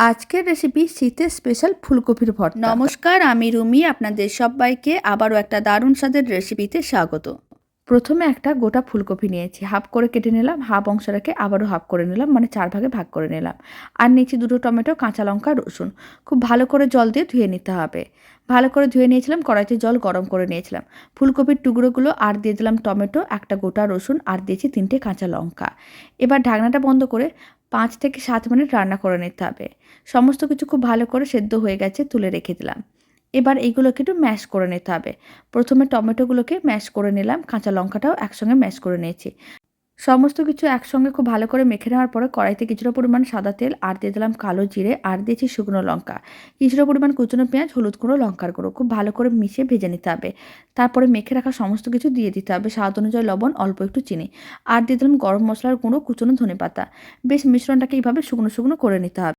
আজকের রেসিপি শীতের স্পেশাল ফুলকপির ভর্তা। নমস্কার, আমি রুমি। আপনাদের সবাইকে আবারও একটা দারুণ স্বাদের রেসিপিতে স্বাগত। প্রথমে একটা গোটা ফুলকপি নিয়েছি, হাফ করে কেটে নিলাম, হাফ অংশ রেখে আবারও হাফ করে নিলাম, মানে 4 ভাগে ভাগ করে নিলাম। আর নিয়েছি 2টো টমেটো, কাঁচা লঙ্কা, রসুন। খুব ভালো করে জল দিয়ে ধুয়ে নিতে হবে। ভালো করে ধুয়ে নিয়েছিলাম, কড়াইতে জল গরম করে নিয়েছিলাম। ফুলকপির টুকরোগুলো আর দিয়ে দিলাম টমেটো, একটা গোটা রসুন আর দিয়েছি 3টে কাঁচা লঙ্কা। এবার ঢাকনাটা বন্ধ করে 5 থেকে 7 মিনিট রান্না করে নিতে হবে। সমস্ত কিছু খুব ভালো করে সেদ্ধ হয়ে গেছে, তুলে রেখে দিলাম। এবার এইগুলোকে একটু ম্যাশ করে নিতে হবে। প্রথমে টমেটোগুলোকে ম্যাশ করে নিলাম, কাঁচা লঙ্কাটাও একসঙ্গে ম্যাশ করে নিয়েছি। সমস্ত কিছু একসঙ্গে খুব ভালো করে মেখে নেওয়ার পরে কড়াইতে কিছুটা পরিমাণ সাদা তেল আর দিয়ে দিলাম কালো জিরে আর দিয়েছি শুকনো লঙ্কা, কিছুটা পরিমাণ কুচনো পেঁয়াজ, হলুদ গুঁড়ো, লঙ্কার গুঁড়ো। খুব ভালো করে মিশিয়ে ভেজে নিতে হবে। তারপরে মেখে রাখা সমস্ত কিছু দিয়ে দিতে হবে, স্বাদ অনুযায়ী লবণ, অল্প একটু চিনি। আর দিয়ে দিলাম গরম মশলার গুঁড়ো, কুচনো ধনেপাতা। বেশ মিশ্রণটাকে এইভাবে শুকনো শুকনো করে নিতে হবে।